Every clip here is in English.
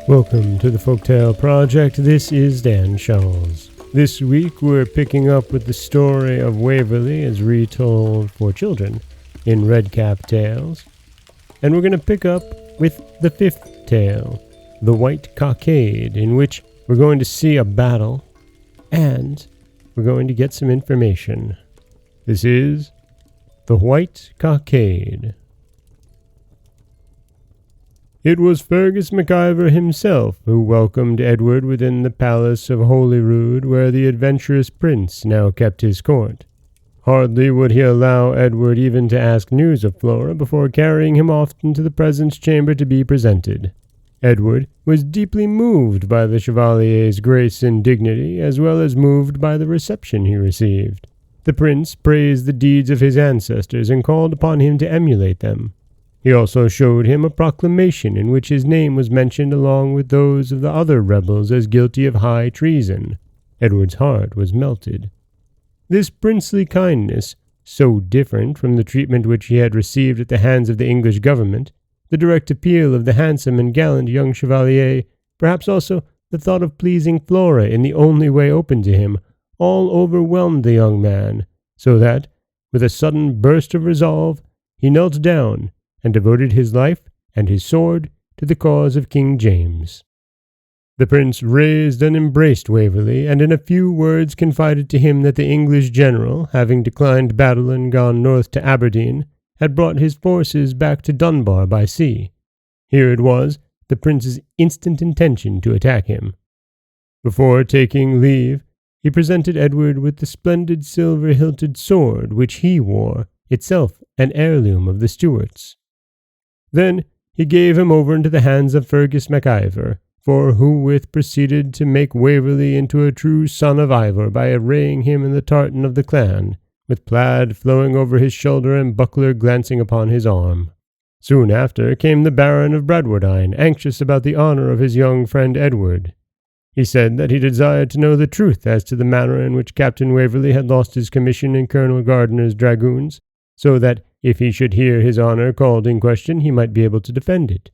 Welcome to the Folktale Project. This is Dan Scholz. This week we're picking up with the story of Waverley as retold for children in Redcap Tales. And we're going to pick up with the fifth tale, The White Cockade, in which we're going to see a battle and we're going to get some information. This is The White Cockade. It was Fergus MacIver himself who welcomed Edward within the palace of Holyrood, where the adventurous prince now kept his court. Hardly would he allow Edward even to ask news of Flora before carrying him off into the presence chamber to be presented. Edward was deeply moved by the chevalier's grace and dignity, as well as moved by the reception he received. The prince praised the deeds of his ancestors and called upon him to emulate them. He also showed him a proclamation in which his name was mentioned along with those of the other rebels as guilty of high treason. Edward's heart was melted. This princely kindness, so different from the treatment which he had received at the hands of the English government, the direct appeal of the handsome and gallant young chevalier, perhaps also the thought of pleasing Flora in the only way open to him, all overwhelmed the young man, so that, with a sudden burst of resolve, he knelt down and devoted his life and his sword to the cause of King James. The prince raised and embraced Waverley, and in a few words confided to him that the English general, having declined battle and gone north to Aberdeen, had brought his forces back to Dunbar by sea. Here it was the prince's instant intention to attack him. Before taking leave, he presented Edward with the splendid silver-hilted sword which he wore, itself an heirloom of the Stuarts. Then he gave him over into the hands of Fergus MacIver, forthwith proceeded to make Waverley into a true son of Ivor by arraying him in the tartan of the clan, with plaid flowing over his shoulder and buckler glancing upon his arm. Soon after came the Baron of Bradwardine, anxious about the honour of his young friend Edward. He said that he desired to know the truth as to the manner in which Captain Waverley had lost his commission in Colonel Gardiner's dragoons, so that if he should hear his honour called in question, he might be able to defend it,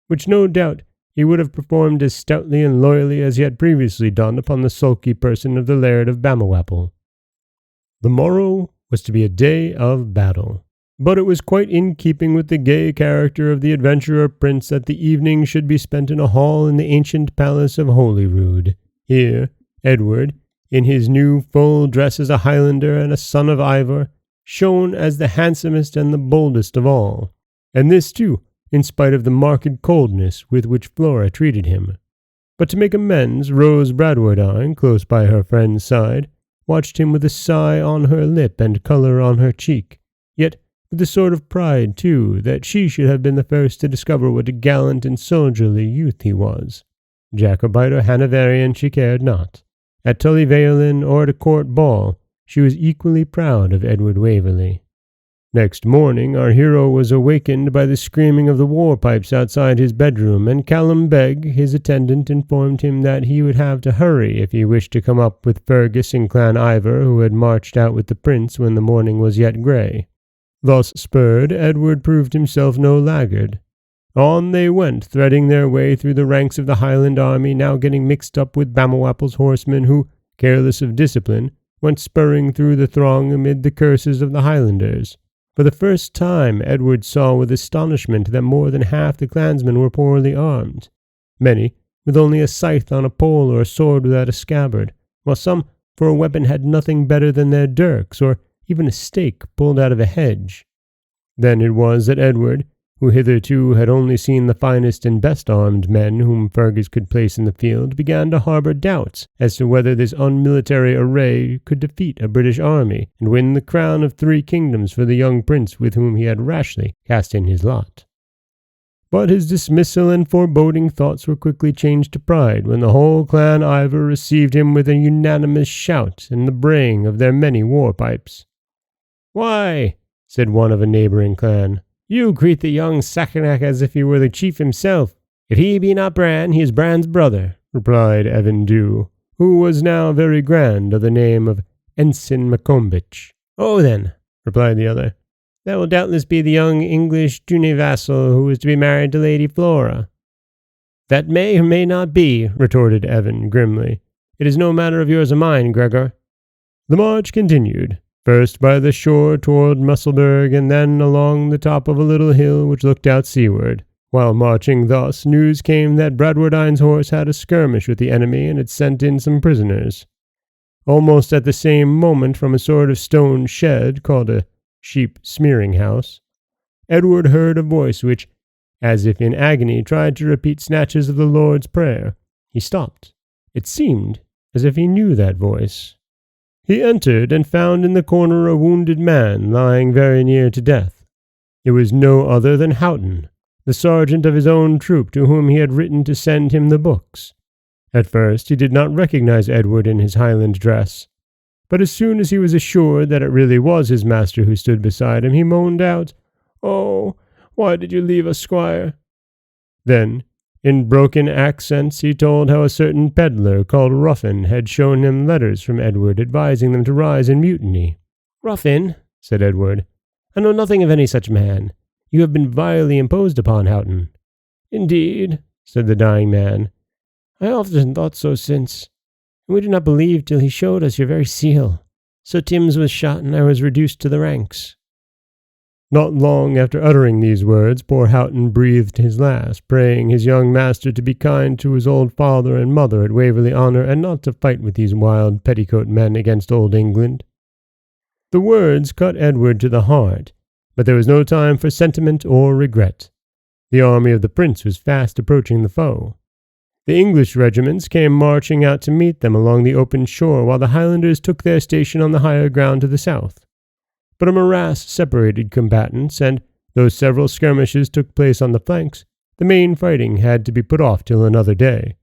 which no doubt he would have performed as stoutly and loyally as he had previously done upon the sulky person of the Laird of Bamawapple. The morrow was to be a day of battle, but it was quite in keeping with the gay character of the adventurer prince that the evening should be spent in a hall in the ancient palace of Holyrood. Here, Edward, in his new full dress as a Highlander and a son of Ivor, shone as the handsomest and the boldest of all, and this too, in spite of the marked coldness with which Flora treated him. But to make amends, Rose Bradwardine, close by her friend's side, watched him with a sigh on her lip and colour on her cheek, yet with a sort of pride, too, that she should have been the first to discover what a gallant and soldierly youth he was. Jacobite or Hanoverian she cared not. At Tully Veolan or at a court ball, she was equally proud of Edward Waverley. Next morning our hero was awakened by the screaming of the war-pipes outside his bedroom, and Callum Beg, his attendant, informed him that he would have to hurry if he wished to come up with Fergus and Clan Ivor, who had marched out with the prince when the morning was yet grey. Thus spurred, Edward proved himself no laggard. On they went, threading their way through the ranks of the Highland army, now getting mixed up with Bamawapple's horsemen, who, careless of discipline, went spurring through the throng amid the curses of the Highlanders. For the first time Edward saw with astonishment that more than half the clansmen were poorly armed, many with only a scythe on a pole or a sword without a scabbard, while some for a weapon had nothing better than their dirks, or even a stake pulled out of a hedge. Then it was that Edward, who hitherto had only seen the finest and best armed men whom Fergus could place in the field, began to harbour doubts as to whether this unmilitary array could defeat a British army, and win the crown of 3 kingdoms for the young prince with whom he had rashly cast in his lot. But his dismissal and foreboding thoughts were quickly changed to pride when the whole clan Ivor received him with a unanimous shout and the braying of their many war-pipes. "Why," said one of a neighbouring clan, "you greet the young Sacanac as if he were the chief himself." "If he be not Bran, he is Bran's brother," replied Evan Dhu, who was now very grand, of the name of Ensign Maccombich. "Oh, then," replied the other, "that will doubtless be the young English Dune vassal who is to be married to Lady Flora." "That may or may not be," retorted Evan grimly. "It is no matter of yours or mine, Gregor." The march continued, first by the shore toward Musselburgh, and then along the top of a little hill which looked out seaward. While marching thus, news came that Bradwardine's horse had a skirmish with the enemy and had sent in some prisoners. Almost at the same moment, from a sort of stone shed called a sheep smearing house, Edward heard a voice which, as if in agony, tried to repeat snatches of the Lord's Prayer. He stopped. It seemed as if he knew that voice. He entered and found in the corner a wounded man lying very near to death. It was no other than Houghton, the sergeant of his own troop to whom he had written to send him the books. At first he did not recognize Edward in his Highland dress, but as soon as he was assured that it really was his master who stood beside him, he moaned out, "Oh, why did you leave us, squire?" Then, in broken accents, he told how a certain pedlar called Ruffin had shown him letters from Edward advising them to rise and mutiny. "Ruffin," said Edward, "I know nothing of any such man. You have been vilely imposed upon, Houghton." "Indeed," said the dying man, "I often thought so since, and we did not believe till he showed us your very seal. So Timms was shot, and I was reduced to the ranks." Not long after uttering these words, poor Houghton breathed his last, praying his young master to be kind to his old father and mother at Waverley Honour, and not to fight with these wild petticoat men against old England. The words cut Edward to the heart, but there was no time for sentiment or regret. The army of the prince was fast approaching the foe. The English regiments came marching out to meet them along the open shore, while the Highlanders took their station on the higher ground to the south. But a morass separated combatants, and, though several skirmishes took place on the flanks, the main fighting had to be put off till another day.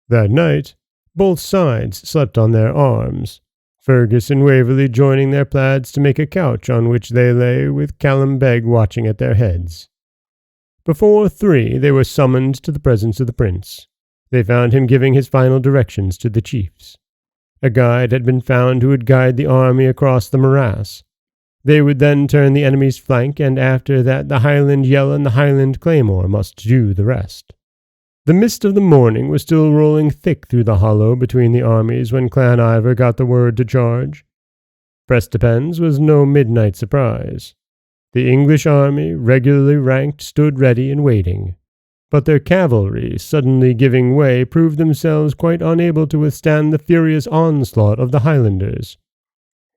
That night, both sides slept on their arms, Fergus and Waverley joining their plaids to make a couch on which they lay, with Callum Beg watching at their heads. Before 3 they were summoned to the presence of the prince. They found him giving his final directions to the chiefs. A guide had been found who would guide the army across the morass. They would then turn the enemy's flank, and after that the Highland yell and the Highland claymore must do the rest. The mist of the morning was still rolling thick through the hollow between the armies when Clan Ivor got the word to charge. Prestipens was no midnight surprise. The English army, regularly ranked, stood ready and waiting. But their cavalry, suddenly giving way, proved themselves quite unable to withstand the furious onslaught of the Highlanders.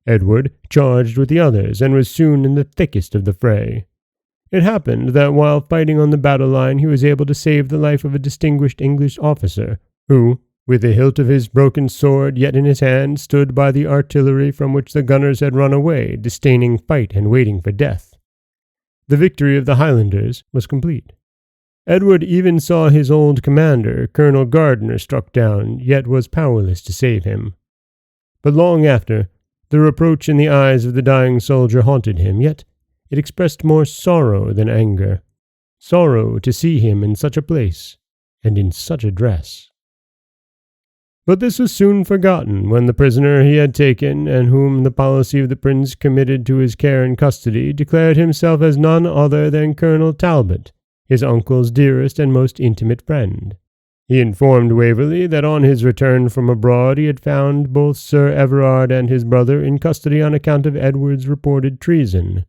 Edward charged with the others, and was soon in the thickest of the fray. It happened that while fighting on the battle line he was able to save the life of a distinguished English officer, who, with the hilt of his broken sword yet in his hand, stood by the artillery from which the gunners had run away, disdaining fight and waiting for death. The victory of the Highlanders was complete. Edward even saw his old commander, Colonel Gardner, struck down, yet was powerless to save him. But long after, the reproach in the eyes of the dying soldier haunted him, yet it expressed more sorrow than anger. Sorrow to see him in such a place, and in such a dress. But this was soon forgotten when the prisoner he had taken, and whom the policy of the prince committed to his care and custody, declared himself as none other than Colonel Talbot, his uncle's dearest and most intimate friend. He informed Waverley that on his return from abroad he had found both Sir Everard and his brother in custody on account of Edward's reported treason.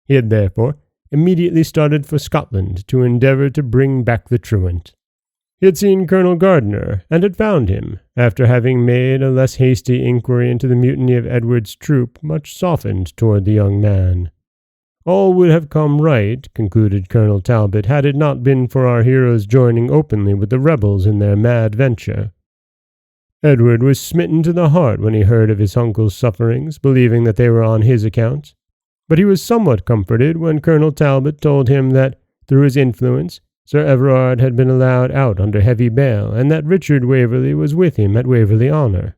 He had therefore immediately started for Scotland to endeavour to bring back the truant. He had seen Colonel Gardner, and had found him, after having made a less hasty inquiry into the mutiny of Edward's troop, much softened toward the young man. All would have come right, concluded Colonel Talbot, had it not been for our heroes joining openly with the rebels in their mad venture. Edward was smitten to the heart when he heard of his uncle's sufferings, believing that they were on his account. But he was somewhat comforted when Colonel Talbot told him that, through his influence, Sir Everard had been allowed out under heavy bail, and that Richard Waverley was with him at Waverley Honour.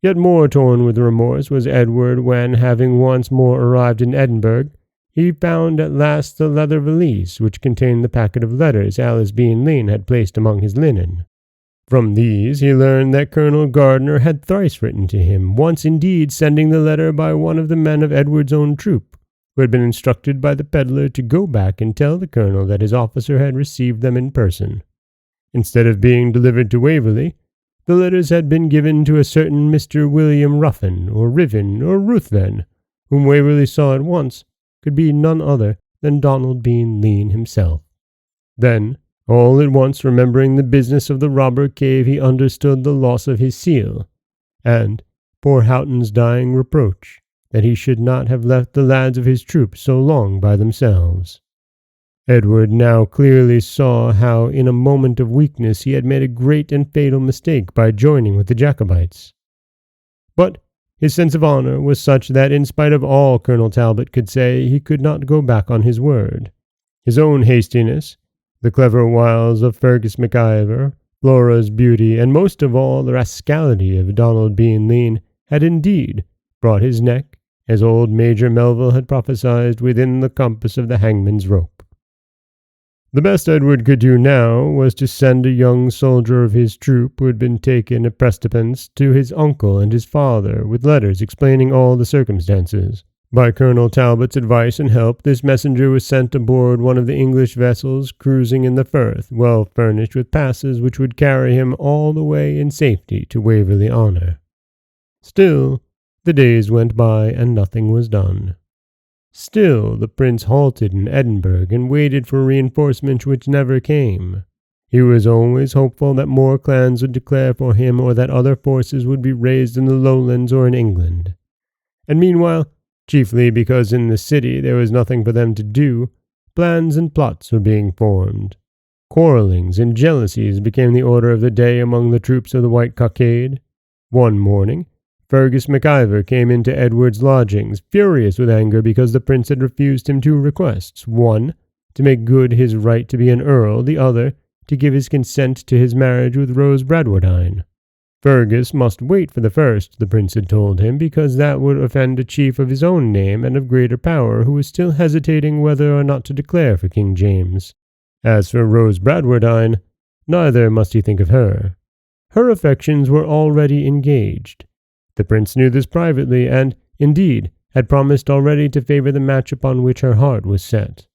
Yet more torn with remorse was Edward when, having once more arrived in Edinburgh, he found at last the leather valise which contained the packet of letters Alice Bean Lean had placed among his linen. From these he learned that Colonel Gardner had thrice written to him, once indeed sending the letter by one of the men of Edward's own troop, who had been instructed by the peddler to go back and tell the colonel that his officer had received them in person. Instead of being delivered to Waverley, the letters had been given to a certain Mr. William Ruffin, or Riven, or Ruthven, whom Waverley saw at once could be none other than Donald Bean Lean himself. Then, all at once remembering the business of the robber cave, he understood the loss of his seal, and poor Houghton's dying reproach that he should not have left the lads of his troop so long by themselves. Edward now clearly saw how in a moment of weakness he had made a great and fatal mistake by joining with the Jacobites. But his sense of honor was such that in spite of all Colonel Talbot could say, he could not go back on his word. His own hastiness, the clever wiles of Fergus MacIver, Flora's beauty, and most of all the rascality of Donald Bean Lean, had indeed brought his neck, as old Major Melville had prophesied, within the compass of the hangman's rope. The best Edward could do now was to send a young soldier of his troop who had been taken a precipice to his uncle and his father, with letters explaining all the circumstances. By Colonel Talbot's advice and help, this messenger was sent aboard one of the English vessels cruising in the Firth, well furnished with passes which would carry him all the way in safety to Waverley Honour. Still, the days went by and nothing was done. Still, the prince halted in Edinburgh and waited for reinforcements which never came. He was always hopeful that more clans would declare for him, or that other forces would be raised in the Lowlands or in England. And meanwhile, chiefly because in the city there was nothing for them to do, plans and plots were being formed. Quarrellings and jealousies became the order of the day among the troops of the White Cockade. One morning, Fergus MacIver came into Edward's lodgings, furious with anger because the prince had refused him two requests: one, to make good his right to be an earl; the other, to give his consent to his marriage with Rose Bradwardine. Fergus must wait for the first, the prince had told him, because that would offend a chief of his own name and of greater power, who was still hesitating whether or not to declare for King James. As for Rose Bradwardine, neither must he think of her. Her affections were already engaged. The prince knew this privately, and, indeed, had promised already to favour the match upon which her heart was set.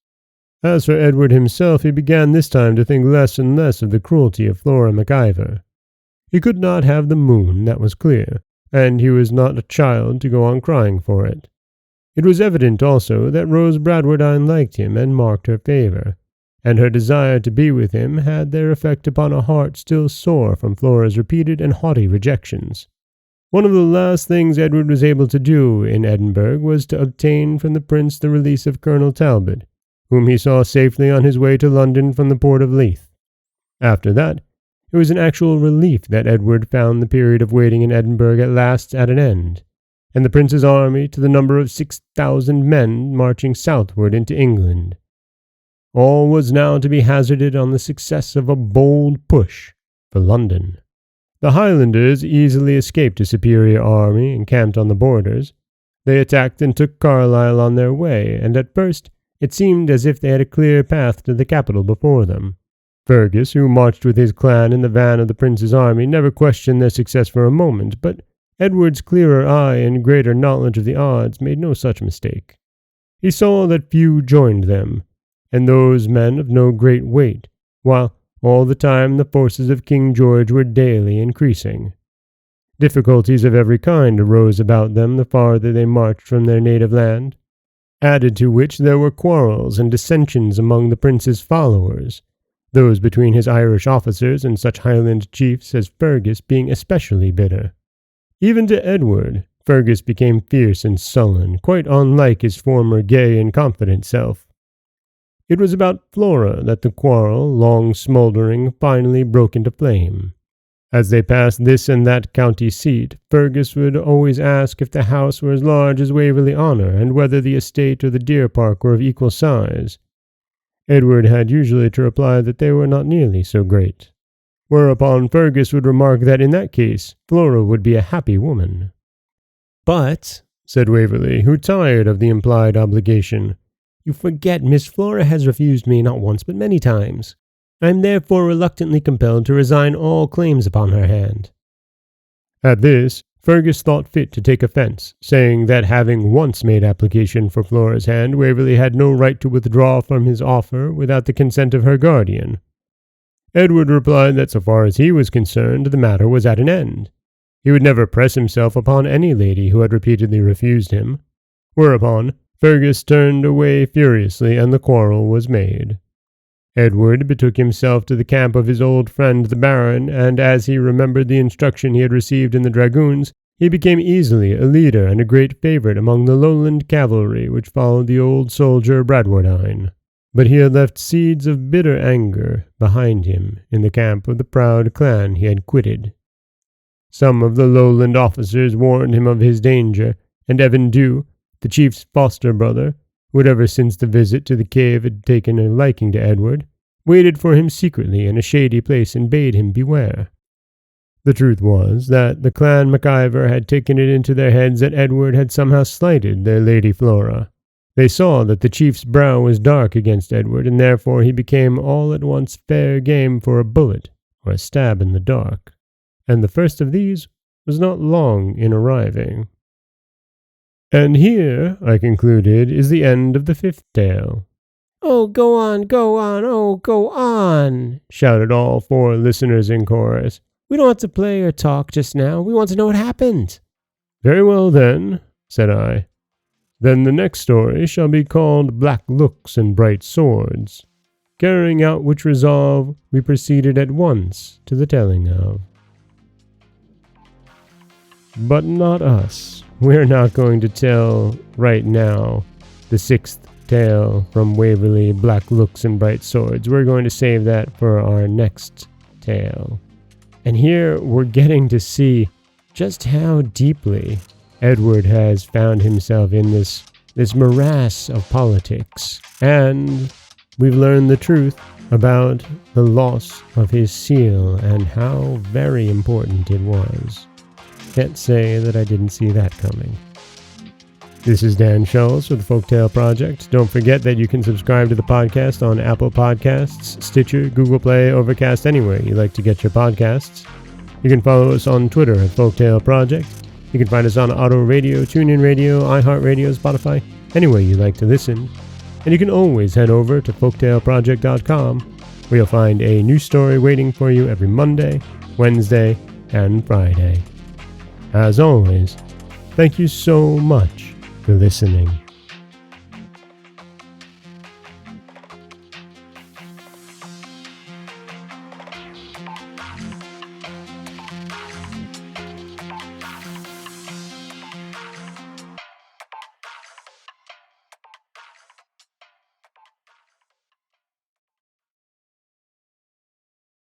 As for Edward himself, he began this time to think less and less of the cruelty of Flora MacIver. He could not have the moon, that was clear, and he was not a child to go on crying for it. It was evident also that Rose Bradwardine liked him and marked her favour, and her desire to be with him had their effect upon a heart still sore from Flora's repeated and haughty rejections. One of the last things Edward was able to do in Edinburgh was to obtain from the prince the release of Colonel Talbot, whom he saw safely on his way to London from the port of Leith. After that, it was an actual relief that Edward found the period of waiting in Edinburgh at last at an end, and the prince's army, to the number of 6,000 men, marching southward into England. All was now to be hazarded on the success of a bold push for London. The Highlanders easily escaped a superior army encamped on the borders. They attacked and took Carlisle on their way, and at first it seemed as if they had a clear path to the capital before them. Fergus, who marched with his clan in the van of the prince's army, never questioned their success for a moment, but Edward's clearer eye and greater knowledge of the odds made no such mistake. He saw that few joined them, and those men of no great weight, while all the time the forces of King George were daily increasing. Difficulties of every kind arose about them the farther they marched from their native land, added to which there were quarrels and dissensions among the prince's followers, those between his Irish officers and such Highland chiefs as Fergus being especially bitter. Even to Edward, Fergus became fierce and sullen, quite unlike his former gay and confident self. It was about Flora that the quarrel, long smouldering, finally broke into flame. As they passed this and that county seat, Fergus would always ask if the house were as large as Waverley Honour, and whether the estate or the deer park were of equal size. Edward had usually to reply that they were not nearly so great, whereupon Fergus would remark that in that case Flora would be a happy woman. "But," said Waverley, who tired of the implied obligation, "you forget Miss Flora has refused me not once but many times. I am therefore reluctantly compelled to resign all claims upon her hand." At this, Fergus thought fit to take offence, saying that having once made application for Flora's hand, Waverley had no right to withdraw from his offer without the consent of her guardian. Edward replied that so far as he was concerned, the matter was at an end. He would never press himself upon any lady who had repeatedly refused him. Whereupon, Fergus turned away furiously, and the quarrel was made. Edward betook himself to the camp of his old friend the Baron, and as he remembered the instruction he had received in the dragoons, he became easily a leader and a great favourite among the lowland cavalry which followed the old soldier Bradwardine. But he had left seeds of bitter anger behind him in the camp of the proud clan he had quitted. Some of the lowland officers warned him of his danger, and Evan Dhu, the chief's foster brother, who had ever since the visit to the cave had taken a liking to Edward, waited for him secretly in a shady place and bade him beware. The truth was that the clan MacIver had taken it into their heads that Edward had somehow slighted their Lady Flora. They saw that the chief's brow was dark against Edward, and therefore he became all at once fair game for a bullet or a stab in the dark, and the first of these was not long in arriving. And here, I concluded, is the end of the 5th tale. "Oh, go on, oh, go on," shouted all 4 listeners in chorus. "We don't want to play or talk just now. We want to know what happened." "Very well, then," said I. "Then the next story shall be called Black Looks and Bright Swords, carrying out which resolve we proceeded at once to the telling of." But not us. We're not going to tell right now the 6th tale from Waverley, Black Looks and Bright Swords. We're going to save that for our next tale. And here we're getting to see just how deeply Edward has found himself in this morass of politics. And we've learned the truth about the loss of his seal and how very important it was. Can't say that I didn't see that coming. This is Dan Scholz with the Folktale Project. Don't forget that you can subscribe to the podcast on Apple Podcasts, Stitcher, Google Play, Overcast, anywhere you like to get your podcasts. You can follow us on Twitter at Folktale Project. You can find us on Auto Radio, TuneIn Radio, iHeartRadio, Spotify, anywhere you like to listen. And you can always head over to folktaleproject.com, where you'll find a new story waiting for you every Monday, Wednesday, and Friday. As always, thank you so much for listening.